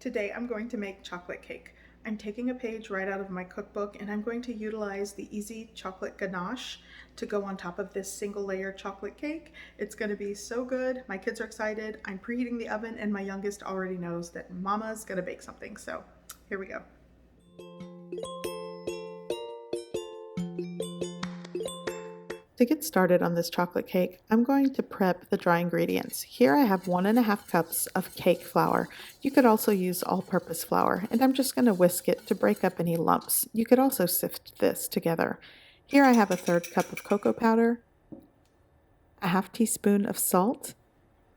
Today I'm going to make chocolate cake. I'm taking a page right out of my cookbook and I'm going to utilize the easy chocolate ganache to go on top of this single layer chocolate cake. It's going to be so good. My kids are excited. I'm preheating the oven and my youngest already knows that Mama's going to bake something. So here we go. To get started on this chocolate cake, I'm going to prep the dry ingredients. Here I have 1.5 cups of cake flour. You could also use all-purpose flour, and I'm just going to whisk it to break up any lumps. You could also sift this together. Here I have a 1/3 cup of cocoa powder, a 1/2 teaspoon of salt,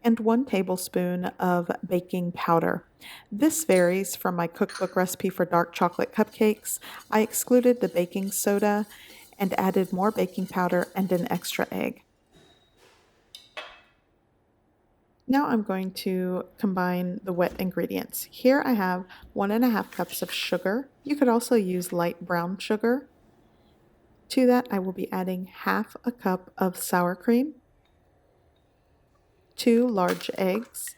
and 1 tablespoon of baking powder. This varies from my cookbook recipe for dark chocolate cupcakes. I excluded the baking soda and added more baking powder and an extra egg. Now I'm going to combine the wet ingredients. Here I have 1.5 cups of sugar. You could also use light brown sugar. To that I will be adding 1/2 cup of sour cream, 2 large eggs,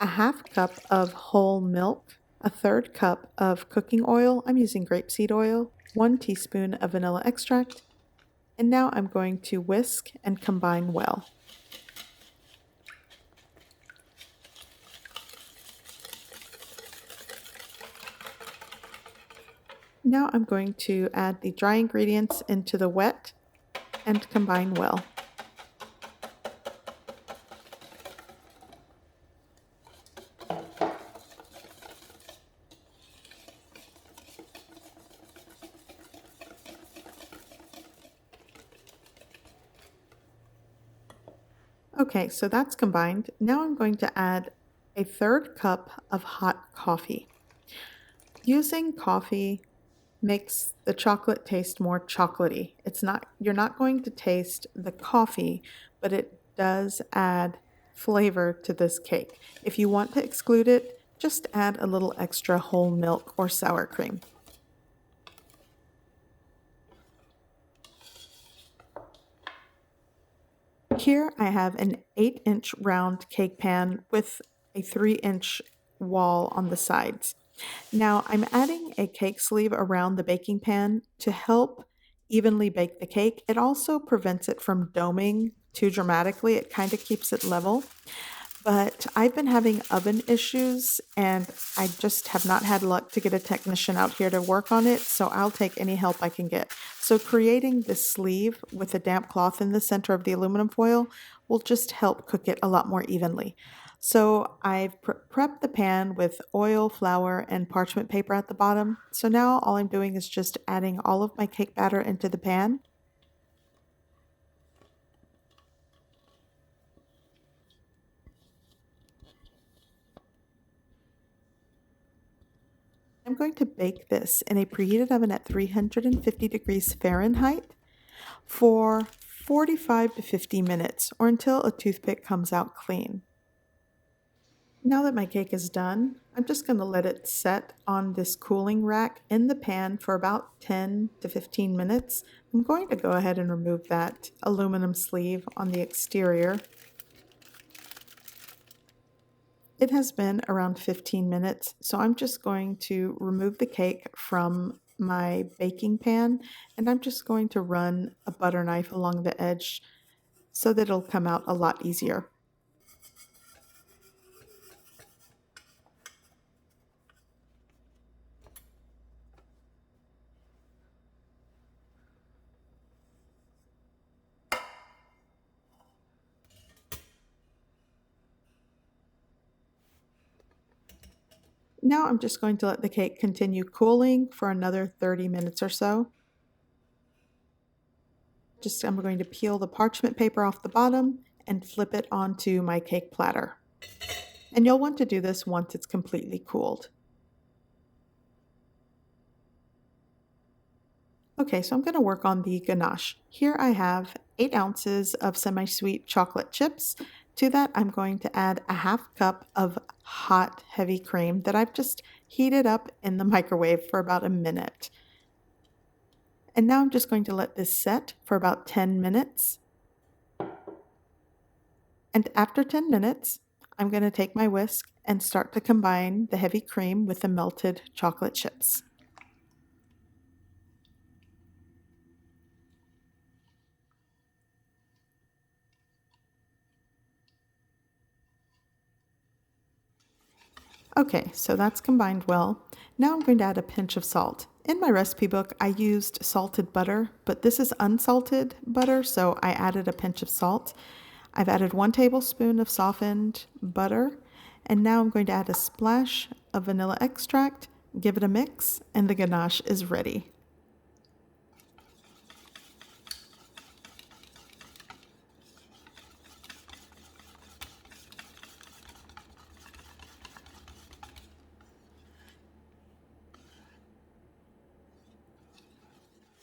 a 1/2 cup of whole milk, a 1/3 cup of cooking oil. I'm using grapeseed oil, 1 teaspoon of vanilla extract, and now I'm going to whisk and combine well. Now I'm going to add the dry ingredients into the wet and combine well. Okay, so that's combined. Now I'm going to add a 1/3 cup of hot coffee. Using coffee makes the chocolate taste more chocolatey. You're not going to taste the coffee, but it does add flavor to this cake. If you want to exclude it, just add a little extra whole milk or sour cream. Here I have an 8-inch round cake pan with a 3-inch wall on the sides. Now I'm adding a cake sleeve around the baking pan to help evenly bake the cake. It also prevents it from doming too dramatically. It kind of keeps it level. But I've been having oven issues and I just have not had luck to get a technician out here to work on it, so I'll take any help I can get. So creating this sleeve with a damp cloth in the center of the aluminum foil will just help cook it a lot more evenly. So I've prepped the pan with oil, flour, and parchment paper at the bottom. So now all I'm doing is just adding all of my cake batter into the pan. I'm going to bake this in a preheated oven at 350 degrees Fahrenheit for 45 to 50 minutes or until a toothpick comes out clean. Now that my cake is done, I'm just going to let it set on this cooling rack in the pan for about 10 to 15 minutes. I'm going to go ahead and remove that aluminum sleeve on the exterior. It has been around 15 minutes, so I'm just going to remove the cake from my baking pan and I'm just going to run a butter knife along the edge so that it'll come out a lot easier. Now I'm just going to let the cake continue cooling for another 30 minutes or so. I'm going to peel the parchment paper off the bottom and flip it onto my cake platter. And you'll want to do this once it's completely cooled. Okay, so I'm going to work on the ganache. Here I have 8 ounces of semi-sweet chocolate chips. To that, I'm going to add a 1/2 cup of hot, heavy cream that I've just heated up in the microwave for about a minute. And now I'm just going to let this set for about 10 minutes. And after 10 minutes, I'm going to take my whisk and start to combine the heavy cream with the melted chocolate chips. Okay, so that's combined well. Now I'm going to add a pinch of salt. In my recipe book, I used salted butter, but this is unsalted butter, so I added a pinch of salt. I've added 1 tablespoon of softened butter, and now I'm going to add a splash of vanilla extract, give it a mix, and the ganache is ready.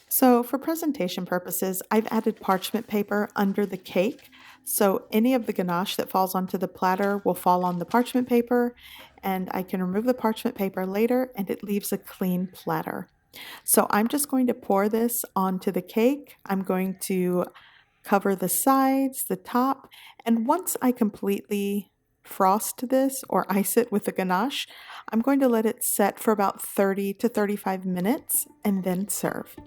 So for presentation purposes, I've added parchment paper under the cake. So any of the ganache that falls onto the platter will fall on the parchment paper, and I can remove the parchment paper later and it leaves a clean platter. So I'm just going to pour this onto the cake. I'm going to cover the sides, the top, and once I completely frost this or ice it with the ganache, I'm going to let it set for about 30 to 35 minutes and then serve.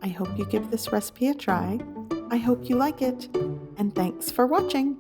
I hope you give this recipe a try. I hope you like it, and thanks for watching.